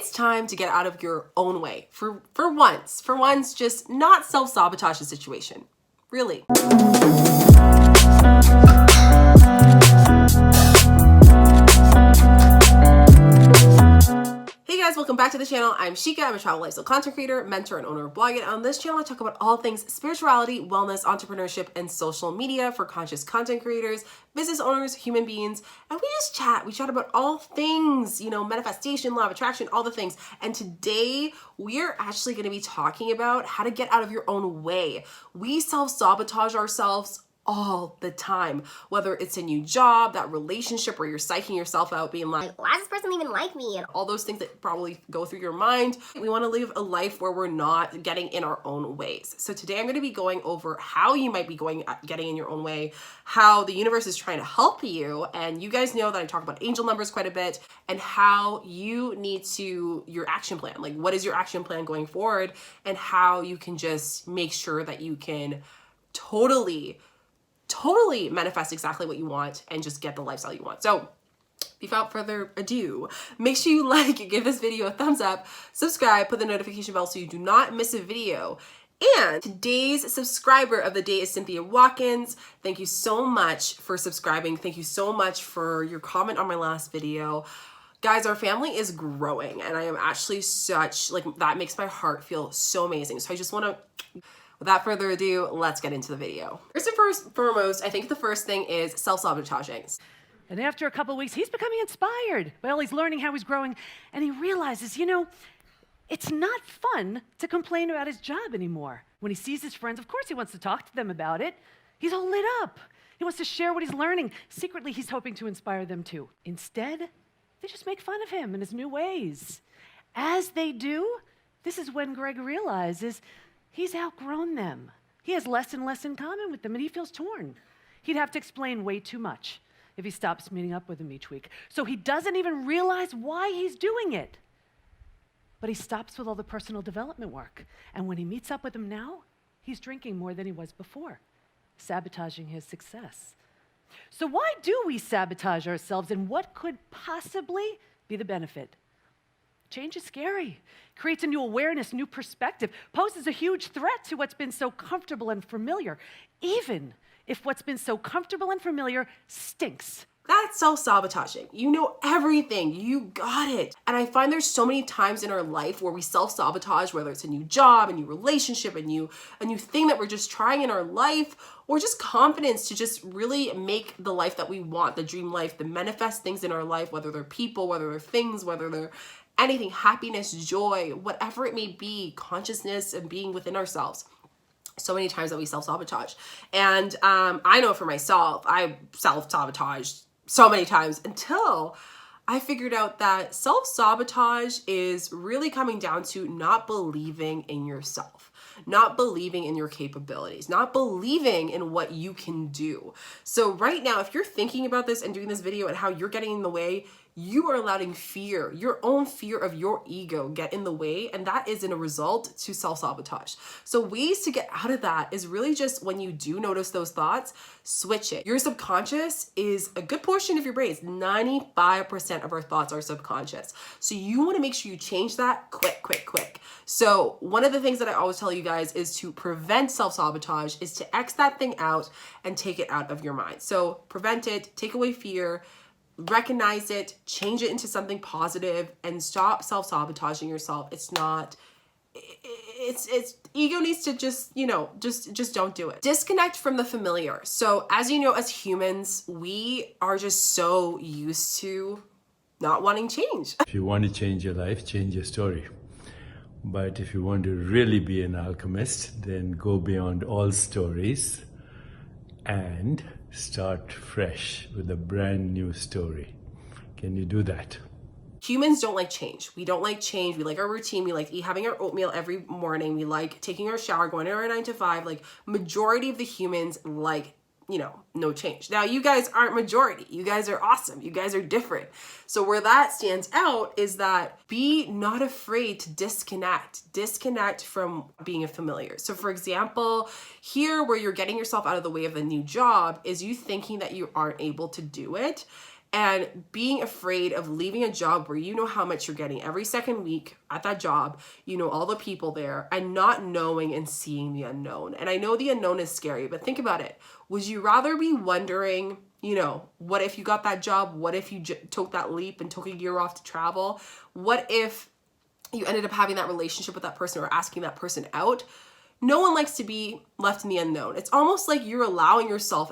It's time to get out of your own way. For once, just not self-sabotage the situation. Really. Hey guys, welcome back to the channel. I'm Shika. I'm a travel lifestyle content creator, mentor, and owner of blogging. On this channel, I talk about all things spirituality, wellness, entrepreneurship, and social media for conscious content creators, business owners, human beings, and we just chat. We chat about all things, manifestation, law of attraction, all the things. And today, we're actually going to be talking about how to get out of your own way. We self-sabotage ourselves all the time, whether it's a new job, that relationship where you're psyching yourself out, being like, why does this person even like me? And all those things that probably go through your mind. We want to live a life where we're not getting in our own ways. So today I'm going to be going over how you might be getting in your own way, how the universe is trying to help you. And you guys know that I talk about angel numbers quite a bit, and how you need to, your action plan, like what is your action plan going forward, and how you can just make sure that you can totally manifest exactly what you want and just get the lifestyle you want. So without further ado, make sure you give this video a thumbs up, subscribe, put the notification bell so you do not miss a video. And today's subscriber of the day is Cynthia Watkins. Thank you so much for subscribing. Thank you so much for your comment on my last video. Guys, our family is growing, and I am actually that makes my heart feel so amazing. So I just want to, without further ado, let's get into the video. First and foremost, I think the first thing is self-sabotaging. And after a couple of weeks, he's becoming inspired. Well, he's learning how he's growing, and he realizes, it's not fun to complain about his job anymore. When he sees his friends, of course he wants to talk to them about it. He's all lit up. He wants to share what he's learning. Secretly, he's hoping to inspire them too. Instead, they just make fun of him and his new ways. As they do, this is when Greg realizes he's outgrown them. He has less and less in common with them, and he feels torn. He'd have to explain way too much if he stops meeting up with them each week. So he doesn't even realize why he's doing it. But he stops with all the personal development work. And when he meets up with them now, he's drinking more than he was before, sabotaging his success. So why do we sabotage ourselves, and what could possibly be the benefit? Change is scary, creates a new awareness, new perspective, poses a huge threat to what's been so comfortable and familiar, even if what's been so comfortable and familiar stinks. That's self-sabotaging. You know everything. You got it. And I find there's so many times in our life where we self-sabotage, whether it's a new job, a new relationship, a new thing that we're just trying in our life, or just confidence to just really make the life that we want, the dream life, the manifest things in our life, whether they're people, whether they're things, whether they're anything, happiness, joy, whatever it may be, consciousness and being within ourselves. So many times that we self-sabotage. And I know for myself, I self-sabotaged so many times until I figured out that self-sabotage is really coming down to not believing in yourself, not believing in your capabilities, not believing in what you can do. So right now, if you're thinking about this and doing this video and how you're getting in the way, you are allowing fear, your own fear of your ego, get in the way, and that is in a result to self-sabotage. So ways to get out of that is really just when you do notice those thoughts, switch it. Your subconscious is a good portion of your brain. 95% of our thoughts are subconscious. So you want to make sure you change that quick. So one of the things that I always tell you guys is to prevent self-sabotage is to X that thing out and take it out of your mind. So prevent it, take away fear, recognize it, change it into something positive, and stop self-sabotaging yourself. It's ego needs to just don't do it. Disconnect from the familiar. So as you know, as humans, we are just so used to not wanting change. If you want to change your life, change your story. But if you want to really be an alchemist, then go beyond all stories and start fresh with a brand new story. Can you do that? Humans don't like change. We don't like change. We like our routine. We like having our oatmeal every morning. We like taking our shower, going to our 9 to 5. Like majority of the humans like no change. Now, you guys aren't majority. You guys are awesome. You guys are different. So where that stands out is that be not afraid to disconnect from being a familiar. So for example, here where you're getting yourself out of the way of a new job is you thinking that you aren't able to do it. and being afraid of leaving a job where you know how much you're getting every second week at that job, you know all the people there, and not knowing and seeing the unknown. And I know the unknown is scary, but think about it. Would you rather be wondering, you know, what if you got that job? What if you took that leap and took a year off to travel? What if you ended up having that relationship with that person or asking that person out? No one likes to be left in the unknown. It's almost like you're allowing yourself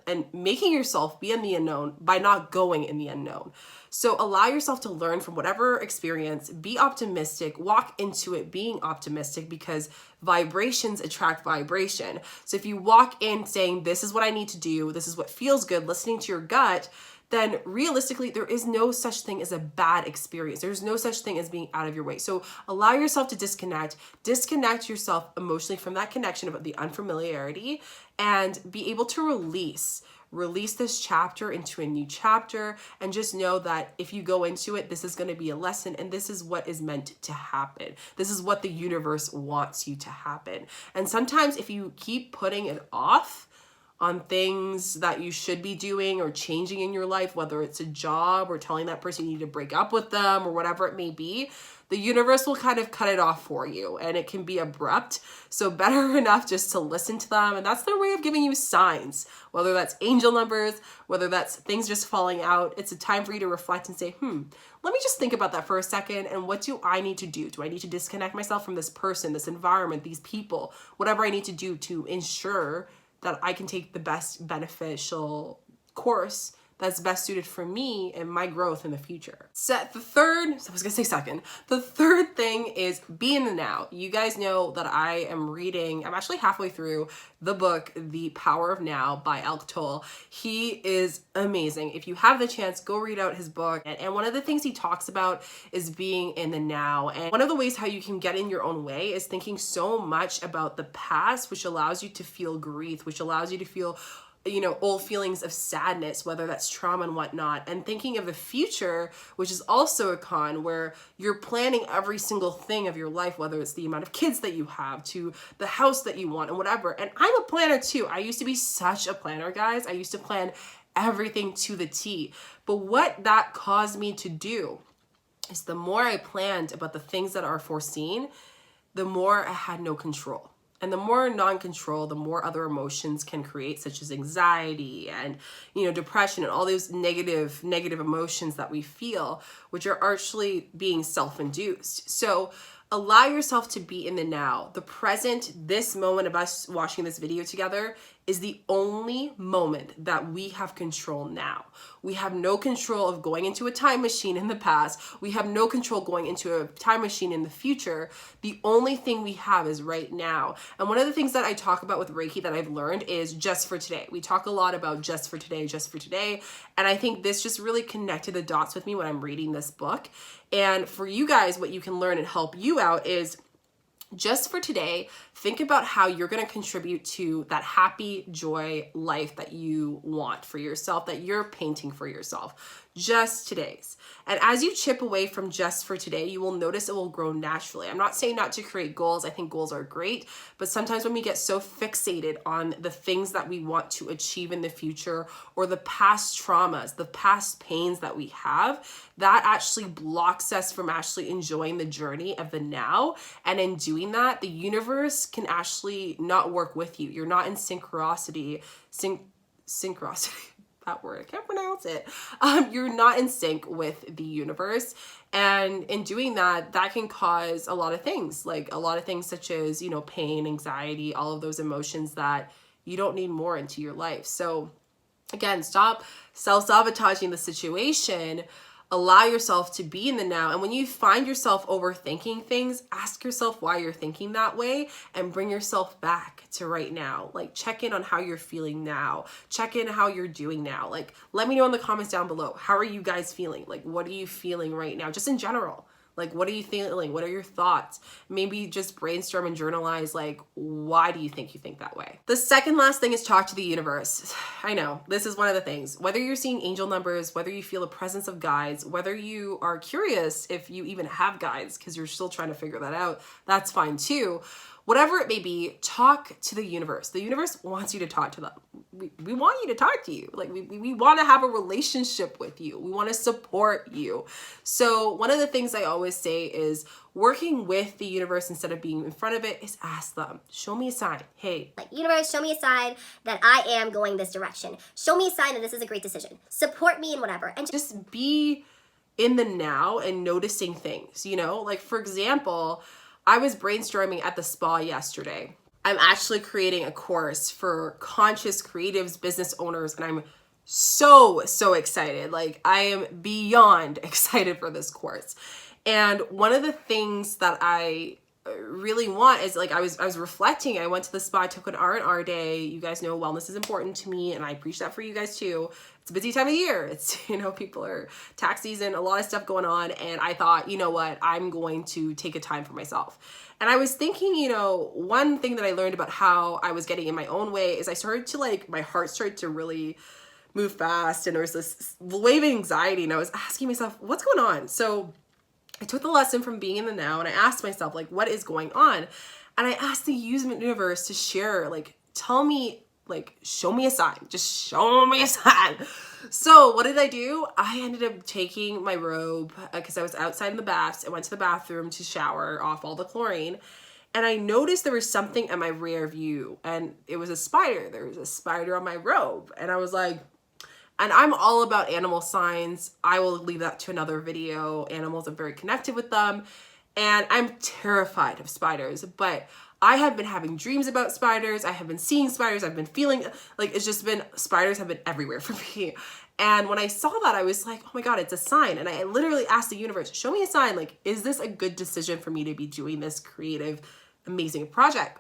and making yourself be in the unknown by not going in the unknown. So allow yourself to learn from whatever experience, be optimistic, walk into it being optimistic, because vibrations attract vibration. So if you walk in saying, this is what I need to do, this is what feels good, listening to your gut, then realistically, there is no such thing as a bad experience. There's no such thing as being out of your way. So allow yourself to disconnect yourself emotionally from that connection of the unfamiliarity, and be able to release this chapter into a new chapter, and just know that if you go into it, this is going to be a lesson, and this is what is meant to happen. This is what the universe wants you to happen. And sometimes if you keep putting it off on things that you should be doing or changing in your life, whether it's a job or telling that person you need to break up with them or whatever it may be, the universe will kind of cut it off for you, and it can be abrupt. So better enough just to listen to them. And that's their way of giving you signs, whether that's angel numbers, whether that's things just falling out. It's a time for you to reflect and say, let me just think about that for a second. And what do I need to do? Do I need to disconnect myself from this person, this environment, these people, whatever I need to do to ensure that I can take the best beneficial course that's best suited for me and my growth in the future. The third thing is be in the now. You guys know that I'm actually halfway through the book, The Power of Now by Eckhart Tole. He is amazing. If you have the chance, go read out his book. And one of the things he talks about is being in the now. And one of the ways how you can get in your own way is thinking so much about the past, which allows you to feel grief, which allows you to feel old feelings of sadness, whether that's trauma and whatnot, and thinking of the future, which is also a con, where you're planning every single thing of your life, whether it's the amount of kids that you have to the house that you want and whatever. And I'm a planner too. I used to be such a planner, guys. I used to plan everything to the T. But what that caused me to do is the more I planned about the things that are foreseen, the more I had no control. And the more non-control, the more other emotions can create, such as anxiety and, depression and all those negative emotions that we feel, which are actually being self-induced. So allow yourself to be in the now. The present, this moment of us watching this video together, is the only moment that we have control now. We have no control of going into a time machine in the past. We have no control going into a time machine in the future. The only thing we have is right now. And one of the things that I talk about with Reiki that I've learned is just for today. We talk a lot about just for today, just for today. And I think this just really connected the dots with me when I'm reading this book. And for you guys, what you can learn and help you out is just for today, think about how you're going to contribute to that happy, joy life that you want for yourself, that you're painting for yourself. Just today's. And as you chip away from just for today, you will notice it will grow naturally. I'm not saying not to create goals. I think goals are great. But sometimes when we get so fixated on the things that we want to achieve in the future, or the past traumas, the past pains that we have, that actually blocks us from actually enjoying the journey of the now. And in doing that, the universe can actually not work with you. You're not in synchronicity. That word, I can't pronounce it. You're not in sync with the universe. And in doing that, that can cause a lot of things, such as, pain, anxiety, all of those emotions that you don't need more into your life. So again, stop self-sabotaging the situation. Allow yourself to be in the now. And when you find yourself overthinking things, ask yourself why you're thinking that way and bring yourself back to right now. Check in on how you're feeling now. Check in how you're doing now. Let me know in the comments down below. How are you guys feeling? What are you feeling right now? Just in general. What are you feeling? What are your thoughts? Maybe just brainstorm and journalize, why do you think that way? The second last thing is talk to the universe. I know, this is one of the things. Whether you're seeing angel numbers, whether you feel a presence of guides, whether you are curious if you even have guides because you're still trying to figure that out, that's fine too. whatever it may be, talk to the universe. The universe wants you to talk to them. We want you to talk to you. Like we want to have a relationship with you. We want to support you. So one of the things I always say is working with the universe instead of being in front of it is ask them, show me a sign. Hey, like, universe, show me a sign that I am going this direction. Show me a sign that this is a great decision. Support me in whatever. And just be in the now and noticing things, you know? Like, for example, I was brainstorming at the spa yesterday. I'm actually creating a course for conscious creatives, business owners, and I'm so excited. Like, I am beyond excited for this course. And one of the things that I really want is, like, I was reflecting. I went to the spa, I took an R&R day. You guys know wellness is important to me, and I preach that for you guys too. It's a busy time of year. It's, you know, people are tax season, a lot of stuff going on. And I thought, you know what, I'm going to take a time for myself. And I was thinking, you know, one thing that I learned about how I was getting in my own way is I started to, like, my heart started to really move fast, and there was this wave of anxiety, and I was asking myself, what's going on? So I took the lesson from being in the now, and I asked myself, like, what is going on? And I asked the universe to share, like, tell me, like, show me a sign. Just show me a sign. So what did I do? I ended up taking my robe because I was outside in the baths. I went to the bathroom to shower off all the chlorine. And I noticed there was something at my rear view, and it was a spider. There was a spider on my robe. And I was like, and I'm all about animal signs. I will leave that to another video. Animals, I'm very connected with them. And I'm terrified of spiders, but I have been having dreams about spiders. I have been seeing spiders. I've been feeling like it's just been, spiders have been everywhere for me. And when I saw that, I was like, oh my God, it's a sign. And I literally asked the universe, show me a sign. Like, is this a good decision for me to be doing this creative, amazing project?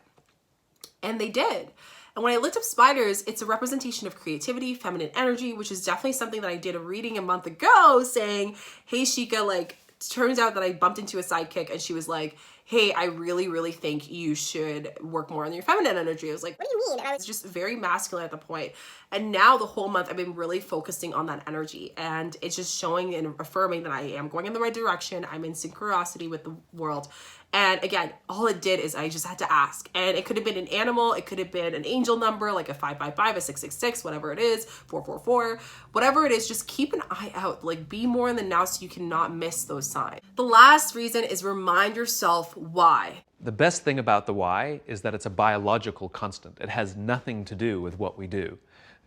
And they did. And when I looked up spiders, it's a representation of creativity, feminine energy, which is definitely something that I did a reading a month ago saying, hey, Shika, like, it turns out that I bumped into a sidekick, and she was like, hey, I really think you should work more on your feminine energy. I was like, what do you mean? And I was just very masculine at the point. And now the whole month I've been really focusing on that energy, and it's just showing and affirming that I am going in the right direction. I'm in synchronicity with the world. And again, all it did is I just had to ask. And it could have been an animal, it could have been an angel number, like a 555, a 666, whatever it is, 444, whatever it is, just keep an eye out. Like, be more in the now so you cannot miss those signs. The last reason is remind yourself why. The best thing about the why is that it's a biological constant. It has nothing to do with what we do.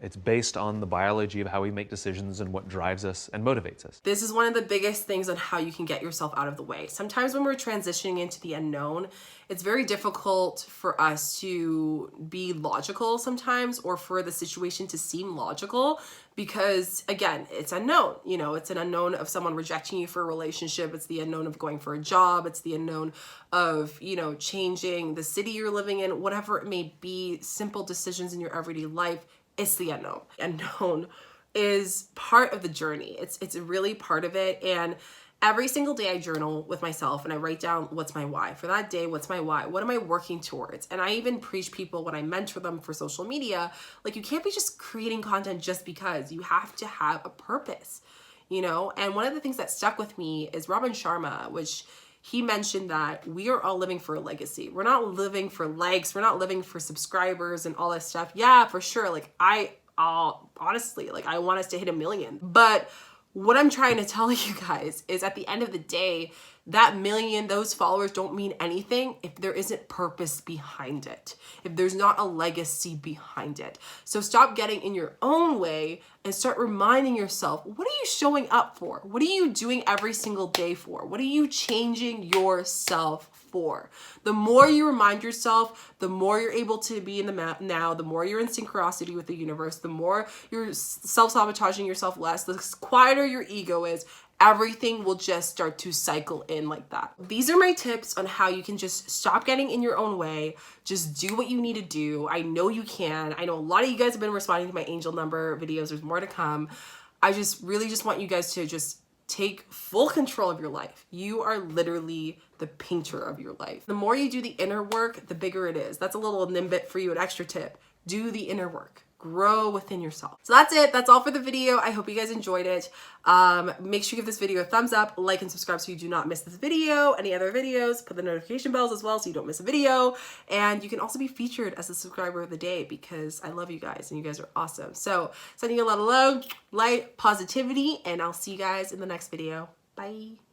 It's based on the biology of how we make decisions and what drives us and motivates us. This is one of the biggest things on how you can get yourself out of the way. Sometimes when we're transitioning into the unknown, it's very difficult for us to be logical sometimes, or for the situation to seem logical, because again, it's unknown. You know, it's an unknown of someone rejecting you for a relationship. It's the unknown of going for a job. It's the unknown of, you know, changing the city you're living in, whatever it may be, simple decisions in your everyday life. It's the unknown. Unknown is part of the journey. It's really part of it. And every single day I journal with myself and I write down what's my why. For that day, what's my why? What am I working towards? And I even preach people when I mentor them for social media, like, you can't be just creating content just because. You have to have a purpose, you know? And one of the things that stuck with me is Robin Sharma, which he mentioned that we are all living for a legacy. We're not living for likes. We're not living for subscribers and all that stuff. Yeah, for sure. Like, honestly, like, I want us to hit 1 million. But what I'm trying to tell you guys is, at the end of the day, that million, those followers don't mean anything if there isn't purpose behind it, if there's not a legacy behind it. So stop getting in your own way and start reminding yourself, what are you showing up for? What are you doing every single day for? What are you changing yourself for? The more you remind yourself, the more you're able to be in the now, the more you're in synchronicity with the universe, the more you're self-sabotaging yourself less, the quieter your ego is. Everything will just start to cycle in like that. These are my tips on how you can just stop getting in your own way. Just do what you need to do. I know you can. I know a lot of you guys have been responding to my angel number videos. There's more to come. I just really just want you guys to just take full control of your life. You are literally the painter of your life. The more you do the inner work, the bigger it is. That's a little nimbit for you, an extra tip. Do the inner work. Grow within yourself. So that's it. That's all for the video. I hope you guys enjoyed it. Make sure you give this video a thumbs up, like, and subscribe so you do not miss this video, any other videos. Put the notification bells as well so you don't miss a video. And you can also be featured as a subscriber of the day because I love you guys and you guys are awesome. So sending you a lot of love, light, positivity, and I'll see you guys in the next video. Bye.